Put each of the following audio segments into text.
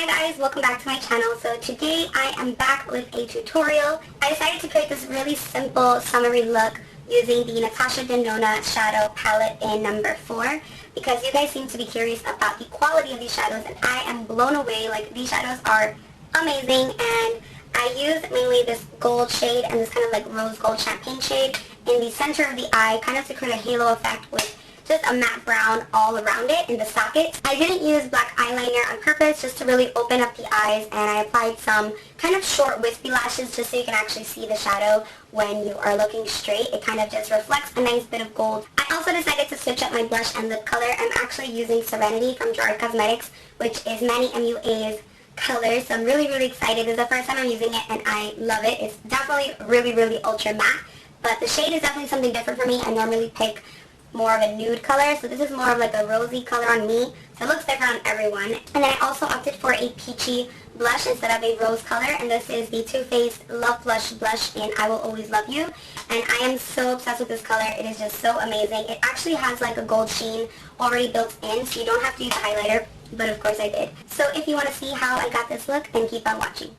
guys, welcome back to my channel. So today I am back with a tutorial. I decided to create this really simple summery look using the Natasha Denona shadow palette in number 4 because you guys seem to be curious about the quality of these shadows and I am blown away. Like, these shadows are amazing, and I use mainly this gold shade and this kind of like rose gold champagne shade in the center of the eye, kind of to create a halo effect with just a matte brown all around it in the sockets. I didn't use black eyeliner on purpose, just to really open up the eyes, and I applied some kind of short wispy lashes just so you can actually see the shadow when you are looking straight. It kind of just reflects a nice bit of gold. I also decided to switch up my blush and lip color. I'm actually using Serenity from Gerard Cosmetics, which is Manny MUA's color, so I'm really excited. This is the first time I'm using it and I love it. It's definitely really ultra matte, but the shade is definitely something different for me. I normally pick more of a nude color, so this is more of like a rosy color on me, so it looks different on everyone. And then I also opted for a peachy blush instead of a rose color, and this is the Too Faced Love Flush Blush in I Will Always Love You, and I am so obsessed with this color. It is just so amazing. It actually has like a gold sheen already built in, so you don't have to use a highlighter, but of course I did. So if you want to see how I got this look, then keep on watching.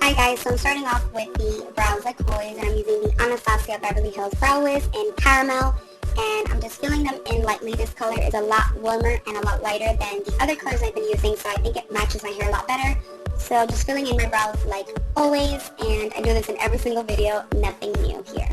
Hi guys, so I'm starting off with the brows like always, and I'm using the Anastasia Beverly Hills Brow Wiz in Caramel, and I'm just filling them in lightly. This color is a lot warmer and a lot lighter than the other colors I've been using, so I think it matches my hair a lot better. So just filling in my brows like always, and I do this in every single video, nothing new here.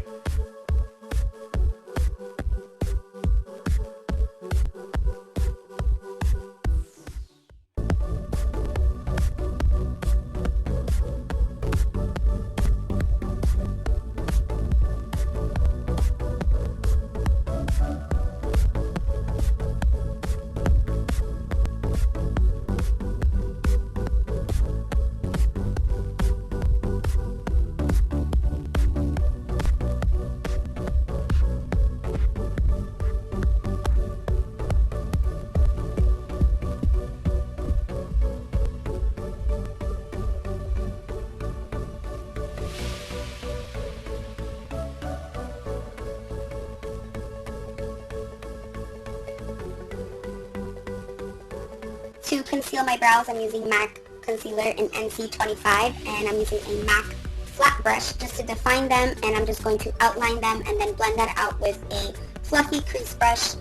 To conceal my brows, I'm using MAC concealer in NC25, and I'm using a MAC flat brush just to define them, and I'm just going to outline them and then blend that out with a fluffy crease brush,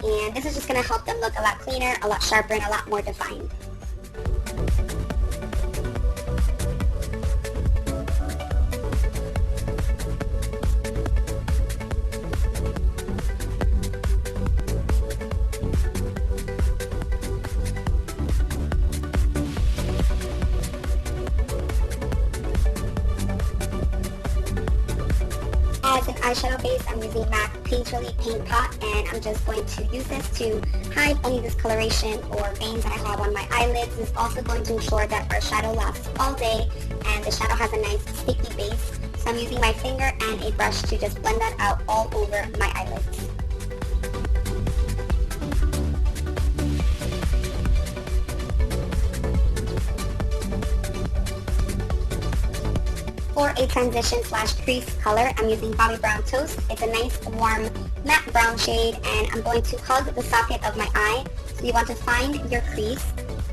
and this is just going to help them look a lot cleaner, a lot sharper, and a lot more defined. As an eyeshadow base, I'm using MAC Painterly Paint Pot, and I'm just going to use this to hide any discoloration or veins that I have on my eyelids. This is also going to ensure that our shadow lasts all day, and the shadow has a nice sticky base. So I'm using my finger and a brush to just blend that out all over my eyelids. For a transition slash crease color, I'm using Bobbi Brown Toast. It's a nice warm matte brown shade, and I'm going to hug the socket of my eye. So you want to find your crease,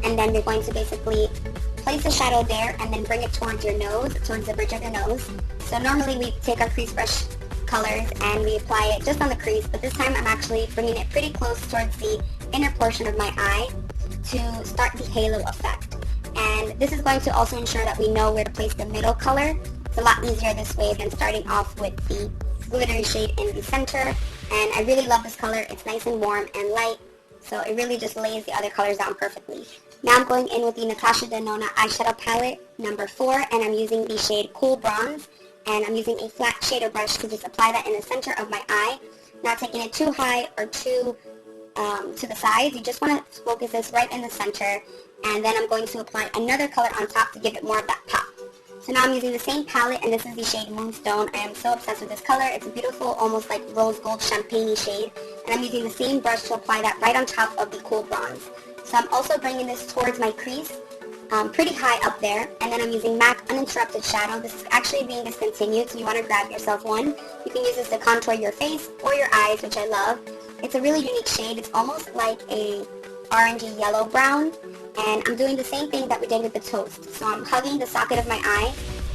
and then you're going to basically place the shadow there and then bring it towards your nose, towards the bridge of your nose. So normally we take our crease brush colors and we apply it just on the crease, but this time I'm actually bringing it pretty close towards the inner portion of my eye to start the halo effect. And this is going to also ensure that we know where to place the middle color. It's a lot easier this way than starting off with the glittery shade in the center. And I really love this color. It's nice and warm and light, so it really just lays the other colors down perfectly. Now I'm going in with the Natasha Denona eyeshadow palette number 4, and I'm using the shade Cool Bronze, and I'm using a flat shader brush to just apply that in the center of my eye. Not taking it too high or too to the sides. You just want to focus this right in the center, and then I'm going to apply another color on top to give it more of that pop. So now I'm using the same palette, and this is the shade Moonstone. I am so obsessed with this color. It's a beautiful, almost like rose gold champagne shade, and I'm using the same brush to apply that right on top of the Cool Bronze. So I'm also bringing this towards my crease, pretty high up there, and then I'm using MAC Uninterrupted Shadow. This is actually being discontinued, so you want to grab yourself one. You can use this to contour your face or your eyes, which I love. It's a really unique shade. It's almost like a orangey yellow brown, And I'm doing the same thing that we did with the toast. So I'm hugging the socket of my eye,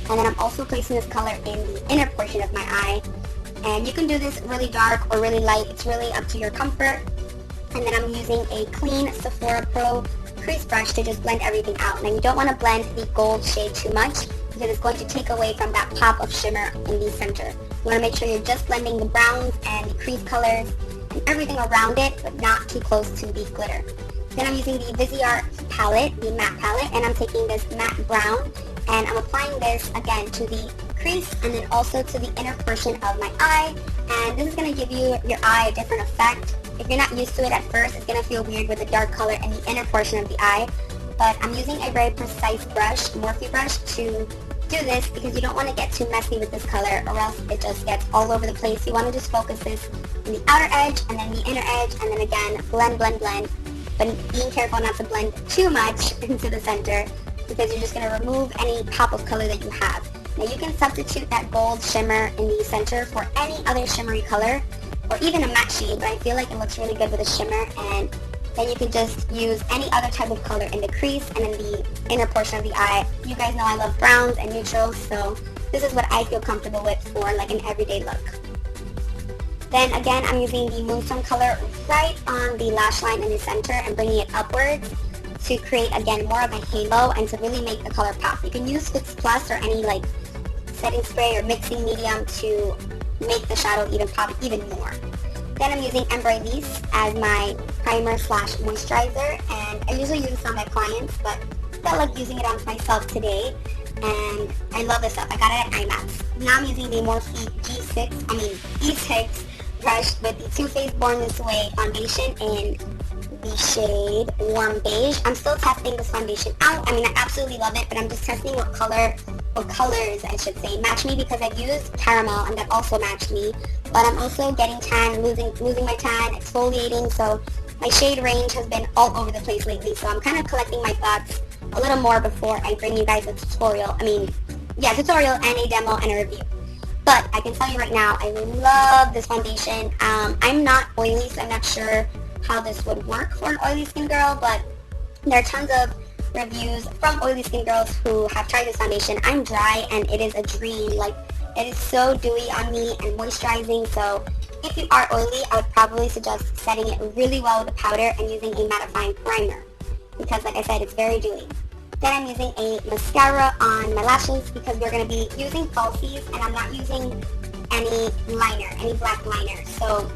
and then I'm also placing this color in the inner portion of my eye. And you can do this really dark or really light. It's really up to your comfort. And then I'm using a clean Sephora Pro crease brush to just blend everything out. Now you don't want to blend the gold shade too much because it's going to take away from that pop of shimmer in the center. You want to make sure you're just blending the browns and the crease colors and everything around it, but not too close to the glitter. Then I'm using the Viseart palette, the matte palette, and I'm taking this matte brown, and I'm applying this again to the crease and then also to the inner portion of my eye. And this is going to give your eye a different effect. If you're not used to it at first, it's going to feel weird with the dark color in the inner portion of the eye. But I'm using a very precise brush, Morphe brush, to do this because you don't want to get too messy with this color or else it just gets all over the place. You want to just focus this in the outer edge and then the inner edge, and then again blend, blend, blend. But being careful not to blend too much into the center because you're just going to remove any pop of color that you have. Now you can substitute that gold shimmer in the center for any other shimmery color or even a matte shade, but I feel like it looks really good with a shimmer. And then you can just use any other type of color in the crease and in the inner portion of the eye. You guys know I love browns and neutrals, so this is what I feel comfortable with for like an everyday look. Then again, I'm using the Moonstone color right on the lash line in the center and bringing it upwards to create, again, more of a halo and to really make the color pop. You can use Fix Plus or any like setting spray or mixing medium to make the shadow even pop even more. Then I'm using Embryolisse as my primer slash moisturizer, and I usually use this on my clients, but I felt like using it on myself today, and I love this stuff. I got it at IMAX. Now I'm using the Morphe E6 brush with the Too Faced Born This Way foundation in the shade Warm Beige. I'm still testing this foundation out. I mean, I absolutely love it, but I'm just testing what colors, I should say, match me because I've used caramel and that also matched me. But I'm also getting tan, losing my tan, exfoliating, so my shade range has been all over the place lately. So I'm kind of collecting my thoughts a little more before I bring you guys a tutorial. Tutorial and a demo and a review. But I can tell you right now, I love this foundation. I'm not oily, so I'm not sure how this would work for an oily skin girl, but there are tons of reviews from oily skin girls who have tried this foundation. I'm dry and it is a dream. Like, it is so dewy on me and moisturizing, so if you are oily, I would probably suggest setting it really well with a powder and using a mattifying primer because, like I said, it's very dewy. Then I'm using a mascara on my lashes because we're going to be using falsies and I'm not using any black liner. So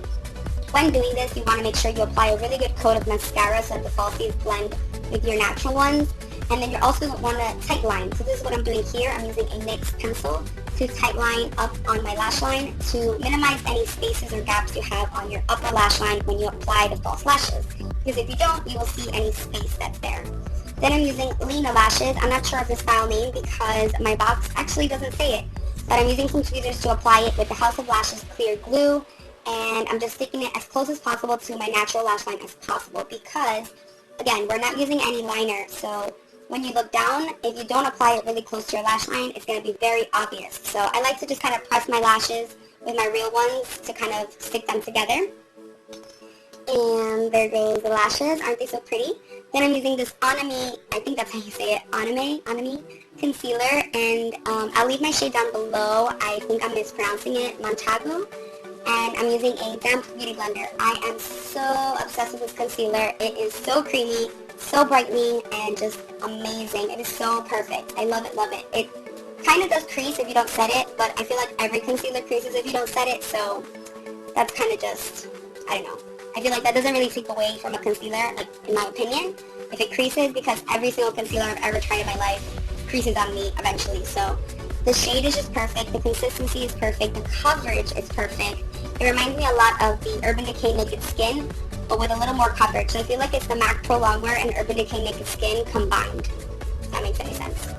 when doing this, you want to make sure you apply a really good coat of mascara so that the falsies blend with your natural ones. And then you also want to tight line. So this is what I'm doing here. I'm using a NYX Pencil to tight line up on my lash line to minimize any spaces or gaps you have on your upper lash line when you apply the false lashes. Because if you don't, you will see any space that's there. Then I'm using Lina Lashes. I'm not sure of this file name because my box actually doesn't say it. But I'm using some tweezers to apply it with the House of Lashes clear glue. And I'm just sticking it as close as possible to my natural lash line as possible because, again, we're not using any liner. So when you look down, if you don't apply it really close to your lash line, it's going to be very obvious. So I like to just kind of press my lashes with my real ones to kind of stick them together. And there goes the lashes. Aren't they so pretty? Then I'm using this Onomie, I think that's how you say it, Onomie concealer. And I'll leave my shade down below. I think I'm mispronouncing it, Montagu. And I'm using a damp beauty blender. I am so obsessed with this concealer. It is so creamy, so brightening, and just amazing. It is so perfect. I love it, love it. It kind of does crease if you don't set it, but I feel like every concealer creases if you don't set it, so that's kind of just, I don't know. I feel like that doesn't really take away from a concealer, like, in my opinion, if it creases, because every single concealer I've ever tried in my life creases on me eventually. So the shade is just perfect, the consistency is perfect, the coverage is perfect. It reminds me a lot of the Urban Decay Naked Skin, but with a little more coverage. So I feel like it's the MAC Pro Longwear and Urban Decay Naked Skin combined, if that makes any sense.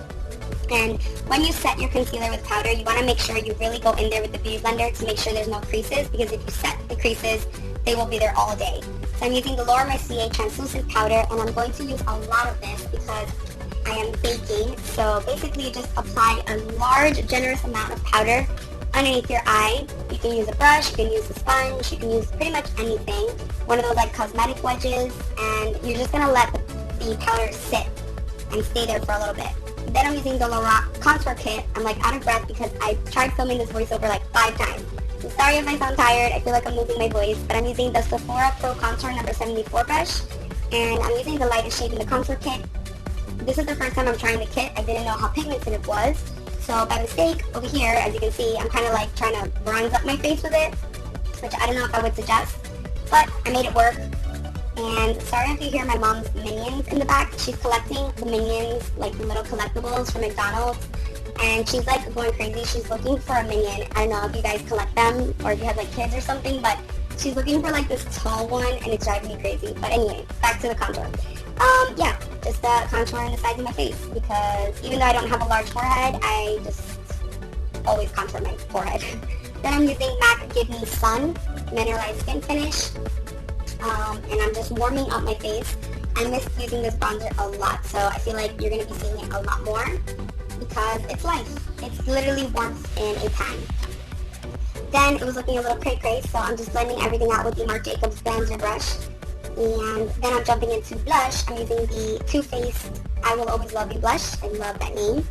And when you set your concealer with powder, you want to make sure you really go in there with the beauty blender to make sure there's no creases, because if you set the creases, they will be there all day. So I'm using the Mercier translucent powder, and I'm going to use a lot of this because I am baking. So basically you just apply a large, generous amount of powder underneath your eye. You can use a brush, you can use a sponge, you can use pretty much anything. One of those like cosmetic wedges, and you're just going to let the powder sit and stay there for a little bit. Then I'm using the Lorac contour kit. I'm like out of breath because I tried filming this voiceover like 5 times. I'm sorry if I sound tired. I feel like I'm losing my voice. But I'm using the Sephora Pro Contour number 74 brush. And I'm using the lightest shade in the contour kit. This is the first time I'm trying the kit. I didn't know how pigmented it was. So by mistake, over here, as you can see, I'm kind of like trying to bronze up my face with it, which I don't know if I would suggest. But I made it work. And sorry if you hear my mom's Minions in the back. She's collecting the Minions, like the little collectibles from McDonald's. And she's like going crazy. She's looking for a Minion. I don't know if you guys collect them or if you have like kids or something, but she's looking for like this tall one and it's driving me crazy. But anyway, back to the contour. Yeah, just contouring the sides of my face because even though I don't have a large forehead, I just always contour my forehead. Then I'm using MAC Give Me Sun Mineralized Skin Finish. And I'm just warming up my face. I miss using this bronzer a lot, so I feel like you're going to be seeing it a lot more because it's life. It's literally warmth in a pan. Then it was looking a little cray-cray, so I'm just blending everything out with the Marc Jacobs bronzer brush. And then I'm jumping into blush. I'm using the Too Faced I Will Always Love You blush. I love that name.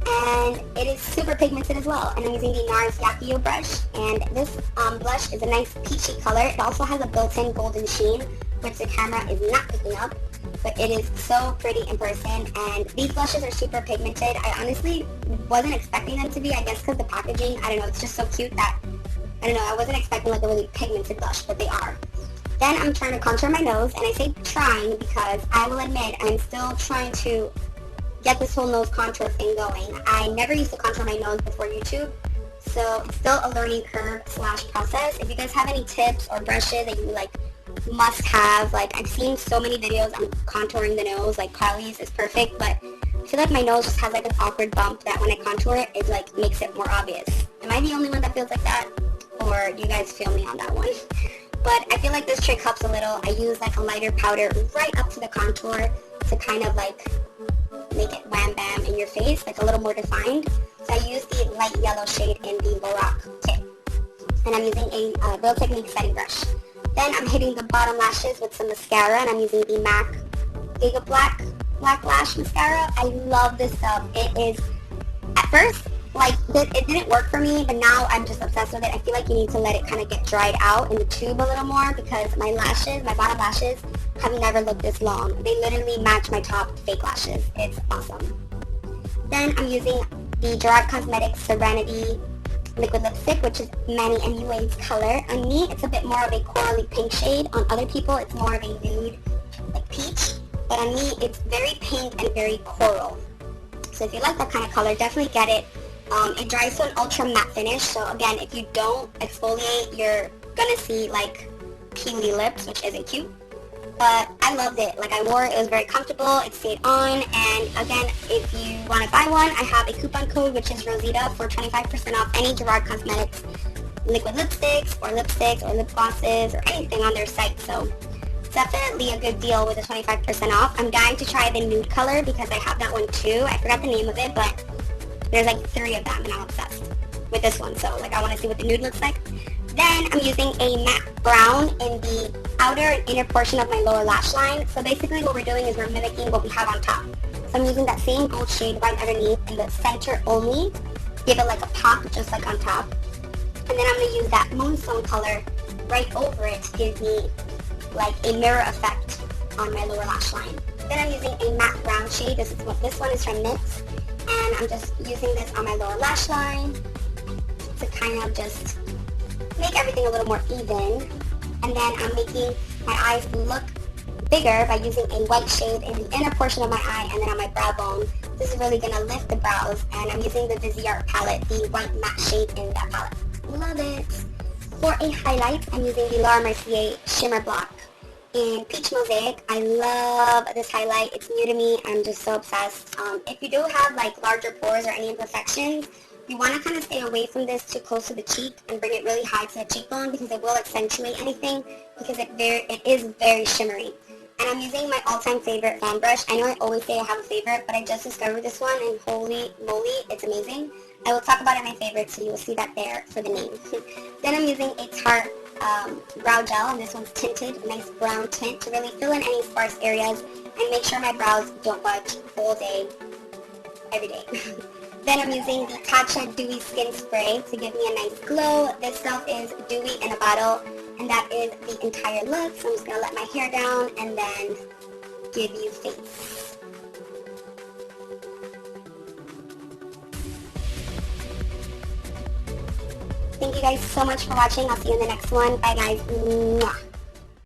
And it is super pigmented as well. And I'm using the Nars Yachiyo brush. And this blush is a nice peachy color. It also has a built-in golden sheen, which the camera is not picking up. But it is so pretty in person. And these blushes are super pigmented. I honestly wasn't expecting them to be. I guess because the packaging, I don't know, it's just so cute that, I don't know, I wasn't expecting like a really pigmented blush, but they are. Then I'm trying to contour my nose. And I say trying because I will admit I'm still trying to get this whole nose contour thing going. I never used to contour my nose before YouTube, so it's still a learning curve / process. If you guys have any tips or brushes that you like must have, like I've seen so many videos on contouring the nose, like Kylie's is perfect, but I feel like my nose just has like an awkward bump that when I contour it, it like makes it more obvious. Am I the only one that feels like that? Or do you guys feel me on that one? But I feel like this trick helps a little. I use like a lighter powder right up to the contour to kind of like make it wham bam in your face, like a little more defined. So I use the light yellow shade in the Lorac kit. And I'm using a Real Technique setting brush. Then I'm hitting the bottom lashes with some mascara, and I'm using the MAC Gigablack Black Lash Mascara. I love this stuff. It is, at first, like, it didn't work for me, but now I'm just obsessed with it. I feel like you need to let it kind of get dried out in the tube a little more because my lashes, my bottom lashes, have never looked this long. They literally match my top fake lashes. It's awesome. Then I'm using the Gerard Cosmetics Serenity liquid lipstick, which is Manny MUA's color. On me, it's a bit more of a corally pink shade. On other people, it's more of a nude, like peach. But on me, it's very pink and very coral. So if you like that kind of color, definitely get it. It dries to an ultra matte finish. So again, if you don't exfoliate, you're gonna see like peely lips, which isn't cute. But I loved it. Like I wore it, it was very comfortable, it stayed on, and again, if you want to buy one, I have a coupon code which is Rosita for 25% off any Gerard Cosmetics liquid lipsticks or lip glosses or anything on their site. So it's definitely a good deal with the 25% off. I'm dying to try the nude color because I have that one too. I forgot the name of it, but there's like 3 of them and I'm obsessed with this one. So like I want to see what the nude looks like. Then I'm using a matte brown in the outer and inner portion of my lower lash line. So basically what we're doing is we're mimicking what we have on top. So I'm using that same gold shade right underneath in the center only. Give it like a pop just like on top. And then I'm going to use that moonstone color right over it to give me like a mirror effect on my lower lash line. Then I'm using a matte brown shade. This one is from NYX. And I'm just using this on my lower lash line to kind of just make everything a little more even. And then I'm making my eyes look bigger by using a white shade in the inner portion of my eye and then on my brow bone. This is really going to lift the brows, and I'm using the Viseart palette, the white matte shade in that palette. Love it. For a highlight, I'm using the Laura Mercier Shimmer Block in Peach Mosaic. I love this highlight. It's new to me. I'm just so obsessed. If you do have like larger pores or any imperfections, you want to kind of stay away from this too close to the cheek and bring it really high to the cheekbone because it will accentuate anything because it is very shimmery. And I'm using my all-time favorite fan brush. I know I always say I have a favorite, but I just discovered this one and holy moly, it's amazing. I will talk about it in my favorites, so you will see that there for the name. Then I'm using a Tarte brow gel, and this one's tinted, a nice brown tint to really fill in any sparse areas and make sure my brows don't budge all day, every day. Then I'm using the Tatcha Dewy Skin Spray to give me a nice glow. This stuff is dewy in a bottle, and that is the entire look. So I'm just going to let my hair down and then give you face. Thank you guys so much for watching. I'll see you in the next one. Bye guys. Mwah.